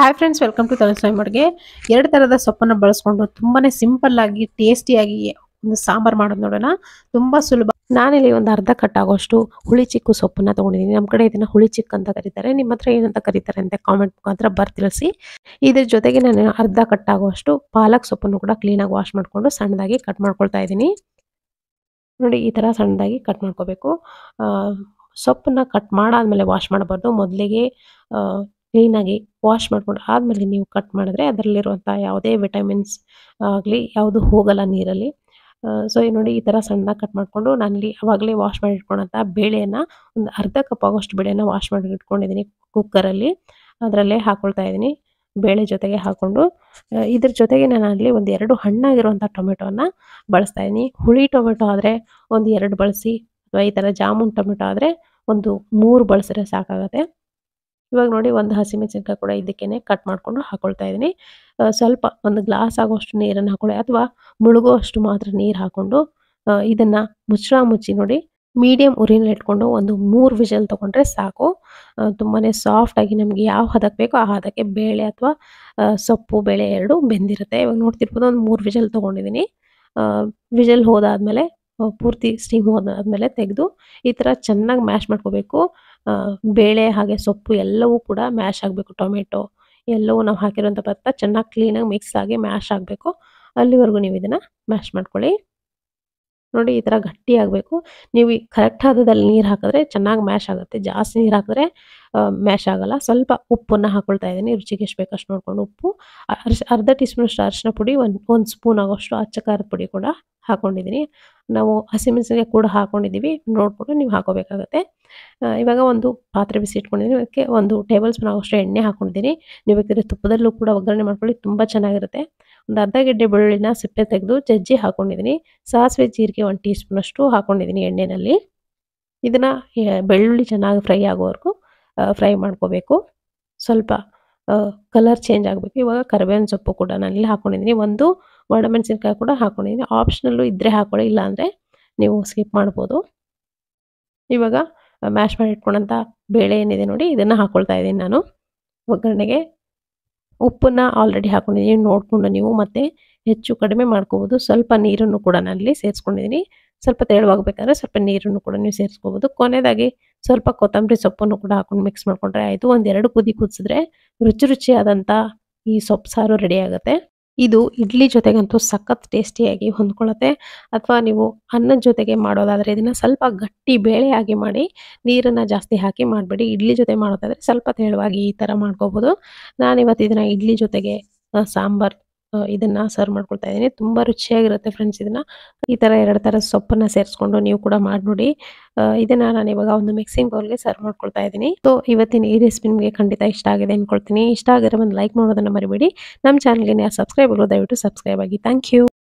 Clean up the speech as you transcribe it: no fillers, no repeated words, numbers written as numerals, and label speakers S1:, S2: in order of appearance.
S1: Hi friends, welcome to ತನುಸ್ವಯಮಾಡುಗೆ. ಎರಡು ತರದ ಸೊಪ್ಪನ್ನು ಬಳಸ್ಕೊಂಡು ತುಂಬಾನೇ ಸಿಂಪಲ್ ಆಗಿ ಟೇಸ್ಟಿಯಾಗಿ ಒಂದು ಸಾಂಬಾರ್ ಮಾಡೋದು ನೋಡೋಣ. ತುಂಬಾ ಸುಲಭ. ನಾನಿಲ್ಲಿ ಒಂದು ಅರ್ಧ ಕಟ್ ಆಗೋಷ್ಟು ಹುಳಿ ಚಿಕ್ಕು ಸೊಪ್ಪನ್ನ ತಗೊಂಡಿದ್ದೀನಿ. ನಮ್ಮ ಕಡೆ ಇದನ್ನ ಹುಳಿ ಚಿಕ್ ಅಂತ ಕರೀತಾರೆ. ನಿಮ್ಮ ಹತ್ರ ಏನಂತ ಕರೀತಾರೆ ಅಂತ ಕಾಮೆಂಟ್ ಮುಖಾಂತರ ತಿಳಿಸಿ. ಇದ್ರ ಜೊತೆಗೆ ನಾನು ಅರ್ಧ ಕಟ್ ಆಗುವಷ್ಟು ಪಾಲಕ್ ಸೊಪ್ಪನ್ನು ಕೂಡ ಕ್ಲೀನಾಗಿ ವಾಶ್ ಮಾಡ್ಕೊಂಡು ಸಣ್ಣದಾಗಿ ಕಟ್ ಮಾಡ್ಕೊಳ್ತಾ ಇದ್ದೀನಿ. ನೋಡಿ, ಈ ತರ ಸಣ್ಣದಾಗಿ ಕಟ್ ಮಾಡ್ಕೋಬೇಕು. ಸೊಪ್ಪನ್ನ ಕಟ್ ಮಾಡಾದ್ಮೇಲೆ ವಾಶ್ ಮಾಡಬಾರ್ದು. ಮೊದಲಿಗೆ ಕ್ಲೀನಾಗಿ ವಾಶ್ ಮಾಡ್ಕೊಂಡು ಆದಮೇಲೆ ನೀವು ಕಟ್ ಮಾಡಿದ್ರೆ ಅದರಲ್ಲಿರುವಂಥ ಯಾವುದೇ ವಿಟಮಿನ್ಸ್ ಆಗಲಿ ಯಾವುದು ಹೋಗಲ್ಲ ನೀರಲ್ಲಿ. ಸೊ ನೋಡಿ, ಈ ಥರ ಸಣ್ಣದಾಗಿ ಕಟ್ ಮಾಡಿಕೊಂಡು ನಾನಿಲ್ಲಿ ಆವಾಗಲೇ ವಾಶ್ ಮಾಡಿ ಇಟ್ಕೊಂಡಂಥ ಬೇಳೆಯನ್ನು ಒಂದು ಅರ್ಧ ಕಪ್ ಆಗೋಷ್ಟು ಬೇಳೆನ ವಾಶ್ ಮಾಡಿ ಇಟ್ಕೊಂಡಿದ್ದೀನಿ ಕುಕ್ಕರಲ್ಲಿ. ಅದರಲ್ಲೇ ಹಾಕ್ಕೊಳ್ತಾ ಇದ್ದೀನಿ. ಬೇಳೆ ಜೊತೆಗೆ ಹಾಕ್ಕೊಂಡು ಇದ್ರ ಜೊತೆಗೆ ನಾನು ಅಲ್ಲಿ ಒಂದು 2 ಹಣ್ಣಾಗಿರುವಂಥ ಟೊಮೆಟೊನ ಬಳಸ್ತಾ ಇದ್ದೀನಿ. ಹುಳಿ ಟೊಮೆಟೊ ಆದರೆ ಒಂದು 2 ಬಳಸಿ, ಅಥವಾ ಈ ಥರ ಜಾಮೂನ್ ಟೊಮೆಟೊ ಆದರೆ ಒಂದು 3 ಬಳಸಿದ್ರೆ ಸಾಕಾಗುತ್ತೆ. ಇವಾಗ ನೋಡಿ, ಒಂದು ಹಸಿಮೆಣಸಿನಕಾಯಿ ಕೂಡ ಇದಕ್ಕೇನೆ ಕಟ್ ಮಾಡ್ಕೊಂಡು ಹಾಕೊಳ್ತಾ ಇದ್ದೀನಿ. ಸ್ವಲ್ಪ ಒಂದು ಗ್ಲಾಸ್ ಆಗೋಷ್ಟು ನೀರನ್ನು ಹಾಕೊಳ್ಳಿ, ಅಥವಾ ಮುಳುಗುವಷ್ಟು ಮಾತ್ರ ನೀರು ಹಾಕೊಂಡು ಇದನ್ನ ಮುಚ್ಚಿ ನೋಡಿ, ಮೀಡಿಯಂ ಉರಿನಲ್ಲಿ ಇಟ್ಕೊಂಡು ಒಂದು 3 ವಿಷಲ್ ತಗೊಂಡ್ರೆ ಸಾಕು. ತುಂಬಾನೇ ಸಾಫ್ಟ್ ಆಗಿ ನಮಗೆ ಯಾವ ಹದಕ್ಕೆ ಬೇಕೋ ಆ ಹದಕ್ಕೆ ಬೇಳೆ ಅಥವಾ ಸೊಪ್ಪು ಬೇಳೆ ಎರಡು ಬೆಂದಿರುತ್ತೆ. ಇವಾಗ ನೋಡ್ತಿರ್ಬೋದು, ಒಂದು 3 ವಿಷಲ್ ತಗೊಂಡಿದ್ದೀನಿ. ವಿಷಲ್ ಹೋದಾದ್ಮೇಲೆ ಪೂರ್ತಿ ಸ್ಟೀಮ್ ಹೋದಾದ್ಮೇಲೆ ತೆಗೆದು ಈ ಥರ ಚೆನ್ನಾಗಿ ಮ್ಯಾಶ್ ಮಾಡ್ಕೋಬೇಕು. ಬೇಳೆ ಹಾಗೆ ಸೊಪ್ಪು ಎಲ್ಲವೂ ಕೂಡ ಮ್ಯಾಶ್ ಆಗಬೇಕು. ಟೊಮೆಟೊ ಎಲ್ಲವೂ ನಾವು ಹಾಕಿರೋಂಥ ಪದಾರ್ಥ ಚೆನ್ನಾಗಿ ಕ್ಲೀನಾಗಿ ಮಿಕ್ಸ್ ಆಗಿ ಮ್ಯಾಶ್ ಆಗಬೇಕು. ಅಲ್ಲಿವರೆಗೂ ನೀವು ಇದನ್ನು ಮ್ಯಾಶ್ ಮಾಡ್ಕೊಳ್ಳಿ. ನೋಡಿ, ಈ ಥರ ಗಟ್ಟಿ ಆಗಬೇಕು. ನೀವು ಕರೆಕ್ಟ್ ಹದದಲ್ಲಿ ನೀರು ಹಾಕಿದ್ರೆ ಚೆನ್ನಾಗಿ ಮ್ಯಾಶ್ ಆಗುತ್ತೆ. ಜಾಸ್ತಿ ನೀರು ಹಾಕಿದ್ರೆ ಮ್ಯಾಶ್ ಆಗಲ್ಲ. ಸ್ವಲ್ಪ ಉಪ್ಪನ್ನು ಹಾಕೊಳ್ತಾ ಇದ್ದೀನಿ. ರುಚಿಗೆ ಎಷ್ಟು ಬೇಕಷ್ಟು ನೋಡಿಕೊಂಡು ಉಪ್ಪು, ಅರ್ಧ ಟೀ ಸ್ಪೂನಷ್ಟು ಅರಿಶಿನ ಪುಡಿ, ಒಂದು ಸ್ಪೂನ್ ಆಗೋಷ್ಟು ಅಚ್ಚ ಖಾರದ ಪುಡಿ ಕೂಡ ಹಾಕ್ಕೊಂಡಿದ್ದೀನಿ. ನಾವು ಹಸಿಮೆಣಸಿನಕಾಯಿ ಕೂಡ ಹಾಕ್ಕೊಂಡಿದ್ದೀವಿ, ನೋಡಿಕೊಂಡು ನೀವು ಹಾಕೋಬೇಕಾಗುತ್ತೆ. ಇವಾಗ ಒಂದು ಪಾತ್ರೆ ಬಿಸಿ ಇಟ್ಕೊಂಡಿದ್ದೀನಿ. ಅದಕ್ಕೆ 1 ಟೇಬಲ್ ಸ್ಪೂನ್ ಆಗೋಷ್ಟು ಎಣ್ಣೆ ಹಾಕ್ಕೊಂಡಿದ್ದೀನಿ. ನೀವು ಬೇಕಿದ್ರೆ ತುಪ್ಪದಲ್ಲೂ ಕೂಡ ಒಗ್ಗರಣೆ ಮಾಡ್ಕೊಳ್ಳಿ, ತುಂಬ ಚೆನ್ನಾಗಿರುತ್ತೆ. ಒಂದು ಅರ್ಧ ಗೆಡ್ಡೆ ಬೆಳ್ಳುಳ್ಳಿನ ಸಿಪ್ಪೆ ತೆಗೆದು ಜಜ್ಜಿ ಹಾಕ್ಕೊಂಡಿದ್ದೀನಿ. ಸಾಸಿವೆ ಜೀರಿಗೆ 1 ಟೀ ಸ್ಪೂನಷ್ಟು ಹಾಕ್ಕೊಂಡಿದ್ದೀನಿ ಎಣ್ಣೆಯಲ್ಲಿ. ಇದನ್ನು ಬೆಳ್ಳುಳ್ಳಿ ಚೆನ್ನಾಗಿ ಫ್ರೈ ಆಗೋವರೆಗೂ ಫ್ರೈ ಮಾಡ್ಕೋಬೇಕು. ಸ್ವಲ್ಪ ಕಲರ್ ಚೇಂಜ್ ಆಗಬೇಕು. ಇವಾಗ ಕರಿಬೇವಿನ ಸೊಪ್ಪು ಕೂಡ ನಾನಿಲ್ಲಿ ಹಾಕ್ಕೊಂಡಿದ್ದೀನಿ. ಒಂದು ಒಣಮೆಣಸಿನಕಾಯಿ ಕೂಡ ಹಾಕ್ಕೊಂಡಿದ್ದೀನಿ. ಆಪ್ಷನಲ್ಲು ಇದ್ದರೆ ಹಾಕ್ಕೊಳ್ಳಿ, ಇಲ್ಲಾಂದರೆ ನೀವು ಸ್ಕಿಪ್ ಮಾಡ್ಬೋದು. ಇವಾಗ ಮ್ಯಾಶ್ ಮಾಡಿ ಇಟ್ಕೊಂಡಂಥ ಬೇಳೆ ಏನಿದೆ ನೋಡಿ, ಇದನ್ನು ಹಾಕ್ಕೊಳ್ತಾ ಇದ್ದೀನಿ ನಾನು ಒಗ್ಗರಣೆಗೆ. ಉಪ್ಪನ್ನು ಆಲ್ರೆಡಿ ಹಾಕ್ಕೊಂಡಿದ್ದೀನಿ, ನೋಡಿಕೊಂಡು ನೀವು ಮತ್ತೆ ಹೆಚ್ಚು ಕಡಿಮೆ ಮಾಡ್ಕೋಬೋದು. ಸ್ವಲ್ಪ ನೀರನ್ನು ಕೂಡ ನಾನಲ್ಲಿ ಸೇರಿಸ್ಕೊಂಡಿದ್ದೀನಿ. ಸ್ವಲ್ಪ ತೆಳುವಾಗಬೇಕಾದ್ರೆ ಸ್ವಲ್ಪ ನೀರನ್ನು ಕೂಡ ನೀವು ಸೇರಿಸ್ಕೋಬೋದು. ಕೊನೆಯದಾಗಿ ಸ್ವಲ್ಪ ಕೊತ್ತಂಬರಿ ಸೊಪ್ಪನ್ನು ಕೂಡ ಹಾಕೊಂಡು ಮಿಕ್ಸ್ ಮಾಡ್ಕೊಂಡ್ರೆ ಆಯಿತು. 1-2 ಕುದಿ ಕುದಿಸಿದ್ರೆ ರುಚಿಯಾದಂಥ ಈ ಸೊಪ್ಪು ಸಾರು ರೆಡಿ ಆಗುತ್ತೆ. ಇದು ಇಡ್ಲಿ ಜೊತೆಗಂತೂ ಸಖತ್ ಟೇಸ್ಟಿಯಾಗಿ ಹೊಂದ್ಕೊಳ್ಳುತ್ತೆ. ಅಥವಾ ನೀವು ಅನ್ನದ ಜೊತೆಗೆ ಮಾಡೋದಾದರೆ ಇದನ್ನು ಸ್ವಲ್ಪ ಗಟ್ಟಿ ಬೇಳೆಯಾಗಿ ಮಾಡಿ, ನೀರನ್ನು ಜಾಸ್ತಿ ಹಾಕಿ ಮಾಡಬೇಡಿ. ಇಡ್ಲಿ ಜೊತೆ ಮಾಡೋದಾದರೆ ಸ್ವಲ್ಪ ತೆಳುವಾಗಿ ಈ ಥರ ಮಾಡ್ಕೋಬೋದು. ನಾನಿವತ್ತು ಇದನ್ನು ಇಡ್ಲಿ ಜೊತೆಗೆ ಸಾಂಬಾರ್ ಇದನ್ನು ಸರ್ವ್ ಮಾಡ್ಕೊಳ್ತಾ ಇದ್ದೀನಿ. ತುಂಬ ರುಚಿಯಾಗಿರುತ್ತೆ ಫ್ರೆಂಡ್ಸ್. ಇದನ್ನು ಈ ಥರ 2 ಥರದ ಸೊಪ್ಪನ್ನು ಸೇರಿಸ್ಕೊಂಡು ನೀವು ಕೂಡ ಮಾಡಿ ನೋಡಿ. ಇದನ್ನು ನಾನು ಇವಾಗ ಒಂದು ಮಿಕ್ಸಿಂಗ್ ಬೌಲ್ಗೆ ಸರ್ವ್ ಮಾಡ್ಕೊಳ್ತಾ ಇದ್ದೀನಿ. ಸೊ ಇವತ್ತಿನ ಈ ರೆಸಿಪಿ ನಿಮಗೆ ಖಂಡಿತ ಇಷ್ಟ ಆಗಿದೆ ಅಂದ್ಕೊಳ್ತೀನಿ. ಇಷ್ಟ ಆಗಿರೋ ಒಂದು ಲೈಕ್ ಮಾಡೋದನ್ನು ಮರಿಬೇಡಿ. ನಮ್ಮ ಚಾನಲ್ಗೆ ಯಾರು ಸಬ್ಸ್ಕ್ರೈಬ್ ಆಗೋದು ದಯವಿಟ್ಟು ಸಬ್ಸ್ಕ್ರೈಬ್ ಆಗಿ. Thank you.